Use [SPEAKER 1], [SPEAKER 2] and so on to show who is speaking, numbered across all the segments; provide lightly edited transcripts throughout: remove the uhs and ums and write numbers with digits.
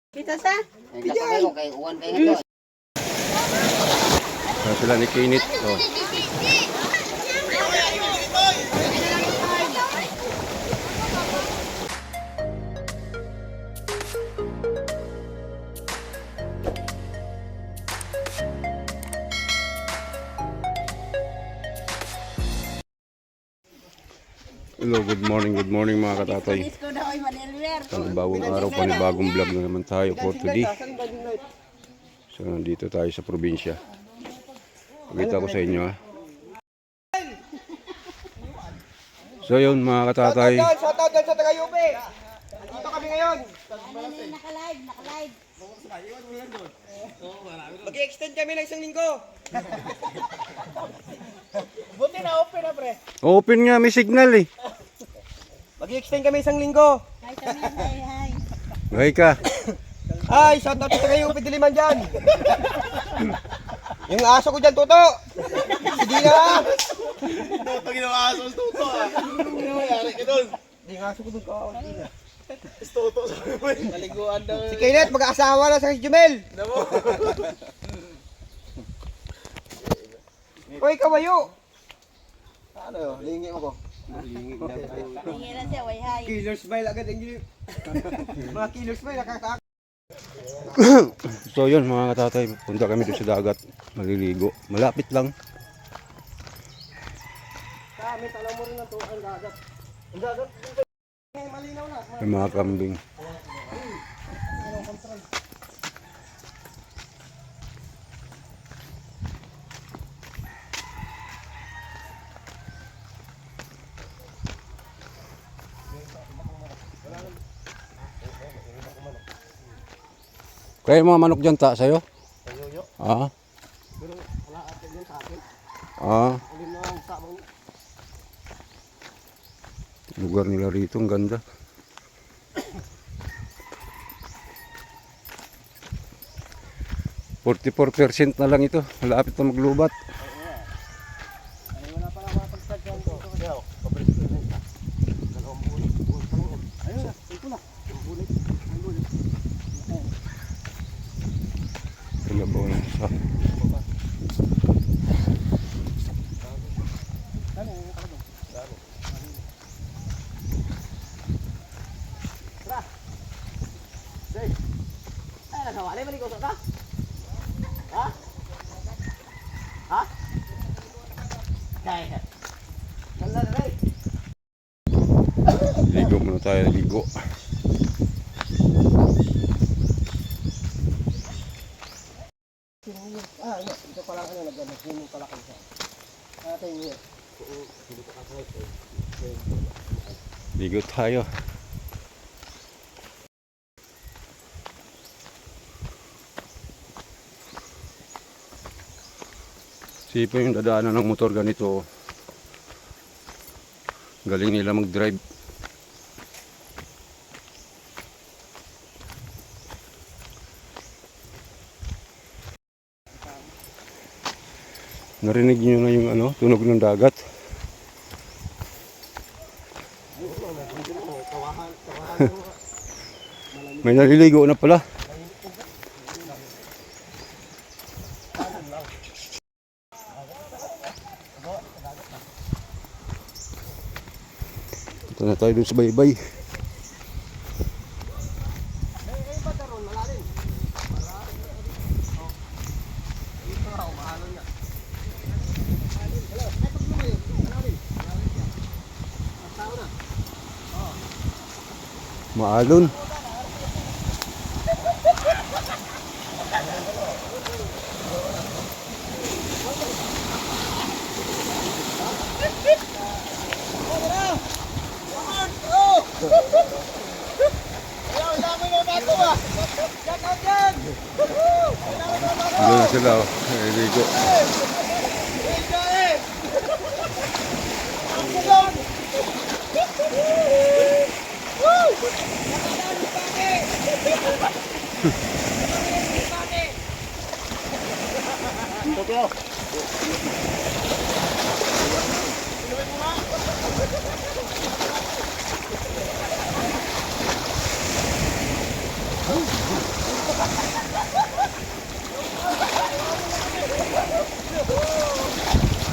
[SPEAKER 1] Kita sa?
[SPEAKER 2] Kasabay ko kay uwan kay ngayon.
[SPEAKER 3] Sila ni Kinit. Oh. Hello, good morning mga katatay. Panibagong araw, panibagong vlog na naman tayo for today. So nandito tayo sa probinsya. Pakita ko sa inyo ha. So yun mga katatay.
[SPEAKER 4] Shoutout dyan sa taga-Yupi. Dito kami ngayon.
[SPEAKER 1] Naka-live.
[SPEAKER 4] Mag-i-extend kami ng isang linggo. Buti na open na pre.
[SPEAKER 3] Open nga, may signal eh.
[SPEAKER 4] Mag-i-extend kami isang linggo.
[SPEAKER 1] Hi, Samin. Hi.
[SPEAKER 3] Gay ka.
[SPEAKER 4] Ay, shoutout sa taga-Yupi Diliman dyan. Yung aso ko dyan, Toto. Hindi na.
[SPEAKER 5] Pag ginawa aso ang tuto ah. Ano nangyayari ka doon?
[SPEAKER 4] Hindi yung aso ko doon kaawal.
[SPEAKER 5] Tuto sa mo. Naliguan daw.
[SPEAKER 4] Si Kenneth, mag-aasawa na sa Jumel. Uy, kawayo. Ano yun? Lingi mo ko.
[SPEAKER 1] Tingin lang siya. Way hi.
[SPEAKER 4] Killer smile agad. Mga killer smile, nakakaak.
[SPEAKER 3] So yun mga katatay, punta kami doon sa dagat. Maliligo. Malapit lang.
[SPEAKER 4] Kami, tala mo rin ang tuwan dagat. Ang dagat. Malinaw na.
[SPEAKER 3] May mga kambing. Kaya mga manok dyan ta sa'yo?
[SPEAKER 4] Sa'yo,
[SPEAKER 3] Ah.
[SPEAKER 4] pero wala atin yun sa akin.
[SPEAKER 3] Ah.
[SPEAKER 4] Alin na ang sabang.
[SPEAKER 3] Lugar nila rito, ang ganda. %44% na lang ito. Malapit na maglubat.
[SPEAKER 4] Ay, wala pa lang mapag-start dyan. Ayaw, pabalik ko na. Dalawang bulit. Ayun, ito na. Yung bulit. Yung bulit.
[SPEAKER 3] Kalabaw na sa.
[SPEAKER 4] Ay, nakawalay, maligo ka? Ha? Ha? Kaya. Ganda na rin.
[SPEAKER 3] Ligo muna tayo, ligo.
[SPEAKER 4] Ito pala ano, nag-swimming pala kayo sa atin yun.
[SPEAKER 3] Ligo tayo. Sipa yung dadaanan ng motor ganito. Galing nila mag-drive. Narinig niyo na yung ano, tunog ng dagat. May naliligo na pala. Ito na tayo dun sa baybay. Maalon. Doon na sila, oh. Ligo.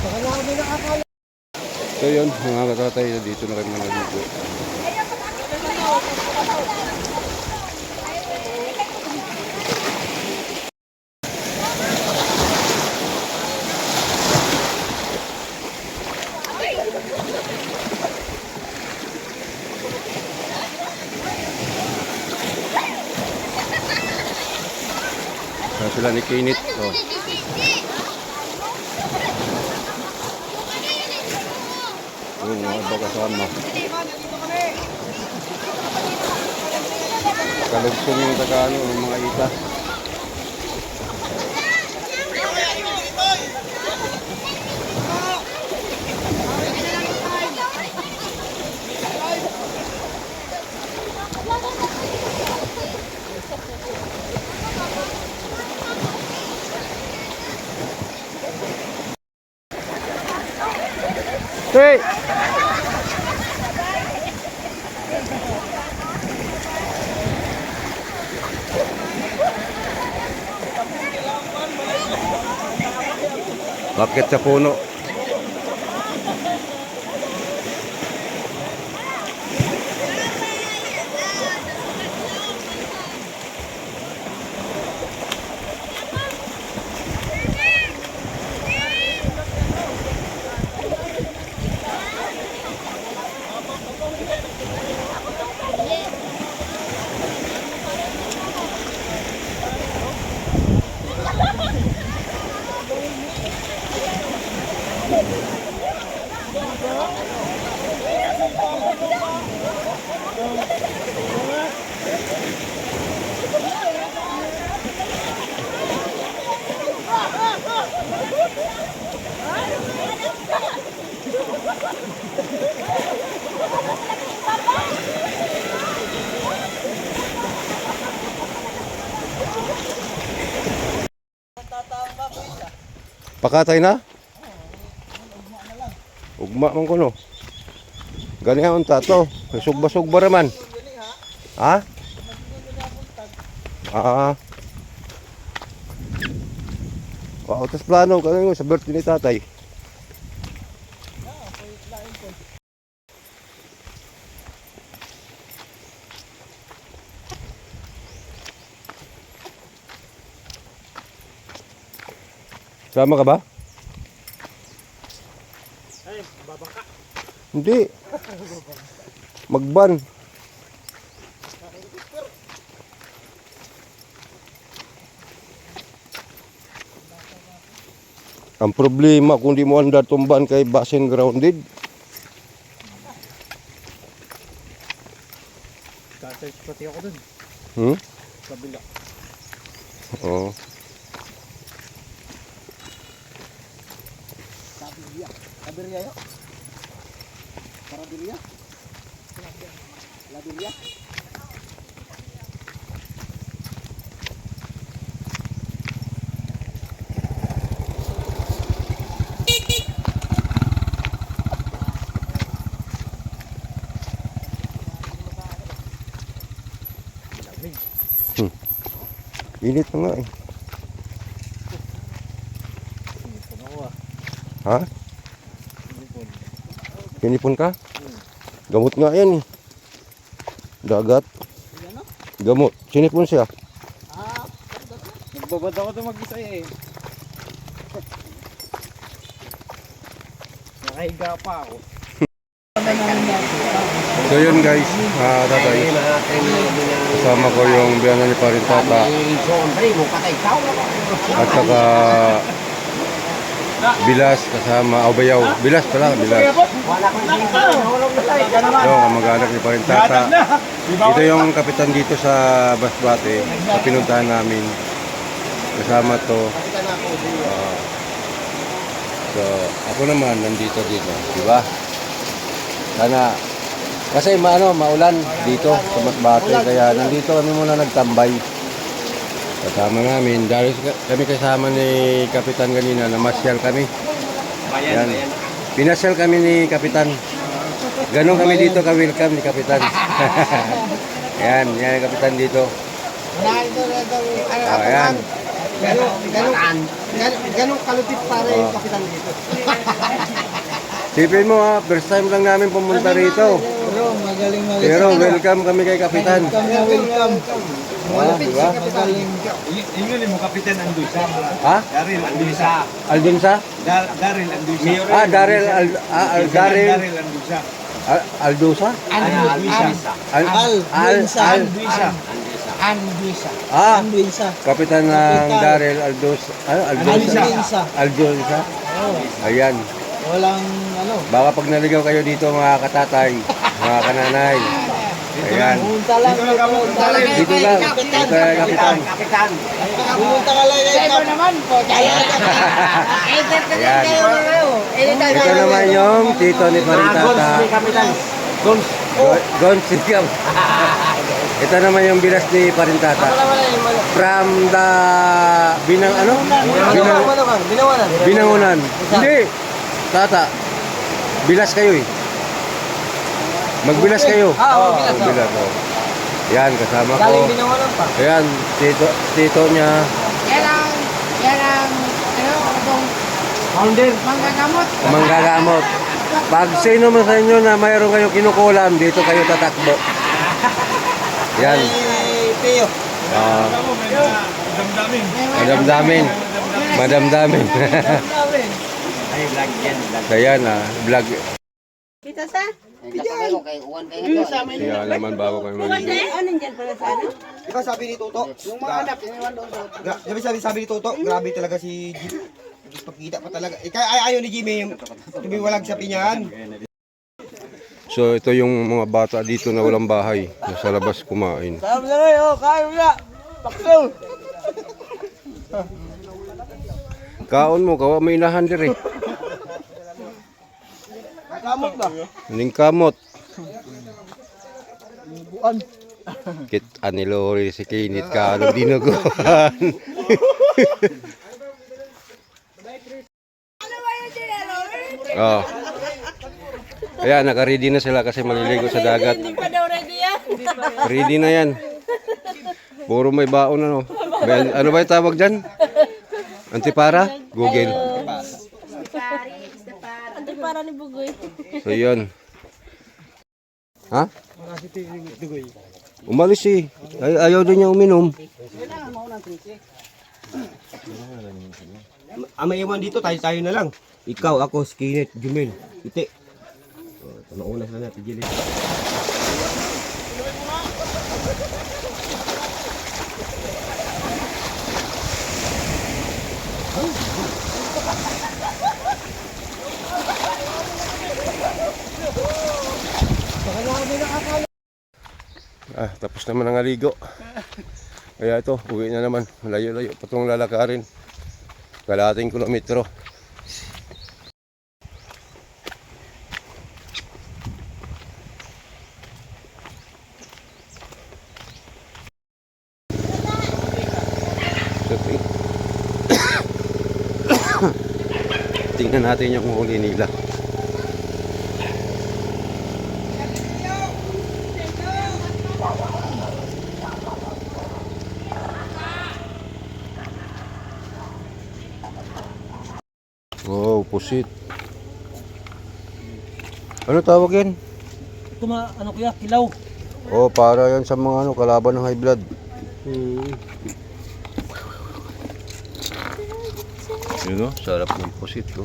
[SPEAKER 3] So yun, mga katatay, dito na kami naligo. Sila ni Kinit. Oh. Yung mga iba kasama. Kalugtong yung takano ng mga ita. Hey! Bakit sa puno? Pakatay na? Ugma man ko no. Gani ang tato. Sugba-sugba raman. Ha? Wow, tas plano kami sa birthday ni tatay. Sama ka ba?
[SPEAKER 4] Ay, babaka.
[SPEAKER 3] Hindi. Magban. Ang problema kung di mo andar tumban kay basin grounded.
[SPEAKER 4] Tatay, pati ako dun. Kabila.
[SPEAKER 3] Oo.
[SPEAKER 4] Kabirya yun. Karabirya. Labirya.
[SPEAKER 3] Init na nga eh. Ha? Pinipon ka? Gamot nga yan eh. Dagat. Gamot. Sinipon siya.
[SPEAKER 4] Nagbabad ako ito mag-isa eh. Nakahiga pa ako.
[SPEAKER 3] So yun guys, tatay. Kasama ko yung biyanan ni Parintata. At saka Bilas kasama Bayaw. Bilas pala, Bilas. Yung kamag-anak ni Parintata. Ito yung kapitan dito sa Basbate na pinuntahan namin. Kasama to. So ako naman nandito, diba? Sana kasi maulan dito sa Masbate, kaya nandito kami muna nagtambay. Kasama namin, dahil kami kasama ni Kapitan kanina, namasyal kami. Yan. Pinasyal kami ni Kapitan. Ganon kami dito ka-welcome ni Kapitan. yan ang Kapitan dito. Ayan.
[SPEAKER 4] Ganong kalupit para yung kapitan dito.
[SPEAKER 3] Sipin mo ha, first time lang namin pumunta rito.
[SPEAKER 4] Pero magaling.
[SPEAKER 3] Pero welcome kami kay Kapitan.
[SPEAKER 4] Welcome.
[SPEAKER 3] Diba?
[SPEAKER 4] Magaling.
[SPEAKER 5] Ingon mo kapitan Anduisa.
[SPEAKER 3] Ha?
[SPEAKER 5] Daryl Anduisa.
[SPEAKER 3] Aldunsa?
[SPEAKER 5] Daryl Anduisa.
[SPEAKER 3] Daryl Daryl
[SPEAKER 5] Anduisa.
[SPEAKER 3] Aldusa?
[SPEAKER 4] Anduisa.
[SPEAKER 3] Kapitan ng Daryl Aldusa. Aldusa? Ayan.
[SPEAKER 4] Walang ano.
[SPEAKER 3] Baka pag naligaw kayo dito mga katatay, mga kananay. Ayan.
[SPEAKER 4] Pumunta lang.
[SPEAKER 3] Dito lang. Dito kay Kapitan.
[SPEAKER 4] Pumunta ka lang kay Kapitan.
[SPEAKER 1] naman po. Ayan.
[SPEAKER 3] Ayan. Ito naman yung tito ni Parintata. Gonsigam. Ito naman yung bilas ni Parintata. From the Binangunan. Hindi. Tata. Bilas kayo eh. Magbilas kayo. Bilas. Yan, kasama ko. Ayan, tito niya.
[SPEAKER 1] Yan ang,
[SPEAKER 3] Manggagamot. Pag sino man sa inyo na mayroon kayong kinukulam, dito kayo tatakbo. Yan.
[SPEAKER 4] Pio.
[SPEAKER 3] Madamdamin. Madamdamin.
[SPEAKER 2] Ay, vlog yan.
[SPEAKER 3] Ayan vlog.
[SPEAKER 1] Kita sa?
[SPEAKER 2] Kasabay ko kay uwan kayo doon.
[SPEAKER 3] Kaya naman bago kayo maligo.
[SPEAKER 1] Ano dyan pala sa ano?
[SPEAKER 4] Di ba sabi ni Toto?
[SPEAKER 1] Yung mga anak, iniwan daw sa...
[SPEAKER 4] Sabi ni Toto, grabe talaga si Jimmy. Pagkita pa talaga. Ayaw ni Jimmy yung tumiwalag sa pinyahan.
[SPEAKER 3] So ito yung mga bata dito na walang bahay. Nasa labas kumain.
[SPEAKER 4] Sabi na kayo, kain na. Pakso.
[SPEAKER 3] Kaon mo, kawa may inahan dir eh.
[SPEAKER 4] Kamot ba?
[SPEAKER 3] Aning kamot.
[SPEAKER 4] Buan.
[SPEAKER 3] Kit anilori si Kinit ka ano dinuguan. Oh. Ayan, naka-ready na sila kasi maliligo sa dagat.
[SPEAKER 1] Hindi pa daw ready yan.
[SPEAKER 3] Ready na yan. Puro may baon ano. Ano ba yung tawag dyan? Antipara? Google.
[SPEAKER 1] Antipara ni Bugoy.
[SPEAKER 3] So yun. Ha? Umalis eh. Ayaw din niya uminom.
[SPEAKER 4] May iwan dito, tayo na lang. Ikaw, ako, Skinnet, Jumel, Ite. Nauna sila natin, Jilis.
[SPEAKER 3] Tapos naman ang aligo. Kaya ito, uwi na naman. Malayo-layo pa itong lalakarin. Kalahating kilometro. Tingnan natin yung huli nila. Wow, pusit. Ano tawag yan?
[SPEAKER 4] Ito ano kuya, kilaw.
[SPEAKER 3] Oh, para yan sa mga kalaban ng high blood. Yun o, sarap ng pusit ko.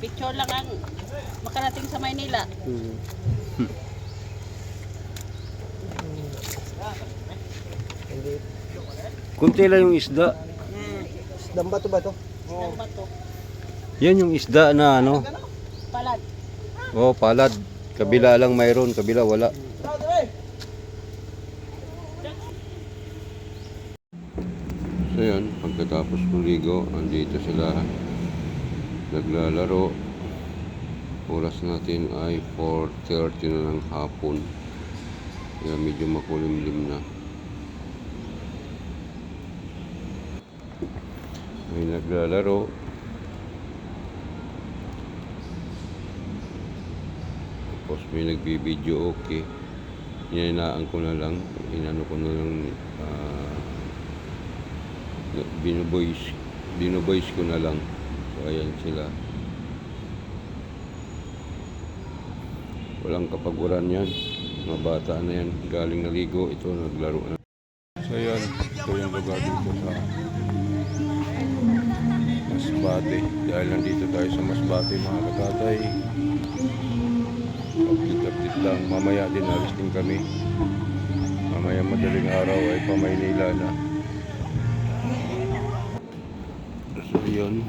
[SPEAKER 1] Picture lang ang makarating sa Maynila.
[SPEAKER 3] Kunti lang yung isda.
[SPEAKER 4] Dambato ba to?
[SPEAKER 1] Ang bato.
[SPEAKER 3] Yan yung isda na ano.
[SPEAKER 1] Palad.
[SPEAKER 3] Oh, palad. Kabila lang mayroon, kabila wala. So yan, pagkatapos maligo, andito sila naglalaro. Oras natin ay 4:30 na ng hapon. Kaya medyo makulimlim na. May naglalaro. Tapos may nagbibideo, okay. Hinanaan ko na lang. Inano ko na lang binuboys ko na lang. So ayan sila. Walang kapaguran yan. Mga bata na yan, galing naligo, ito naglaro na. So yan, ito yung lugar dito sa Masbate. Dahil nandito tayo sa Masbate mga katatay, update lang. Mamaya din alis din kami. Mamaya madaling araw ay pa-Maynila na. So yun,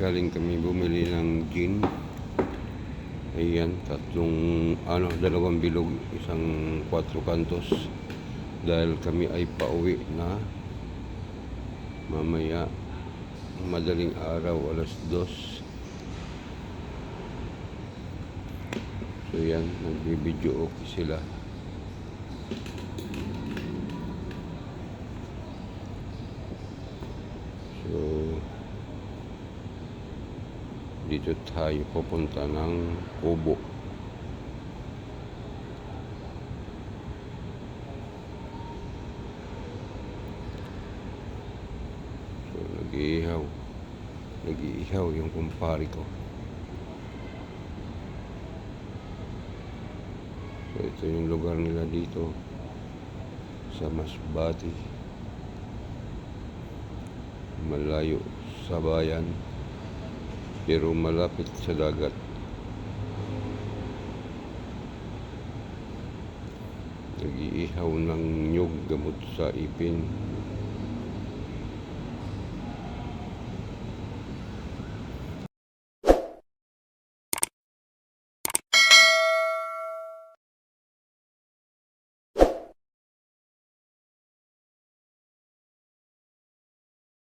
[SPEAKER 3] galing kami bumili ng gin. Ayan, dalawang bilog, isang 4 kantos. Dahil kami ay pauwi na mamaya madaling araw, alas 2. So yan, nagbibideo okay sila. So dito tayo pupunta ng Kubo. So nag-iihaw yung kumpare ko. So ito yung lugar nila dito sa Masbate, malayo sa bayan pero malapit sa dagat. Nag-iihaw ng nyug gamot sa ipin.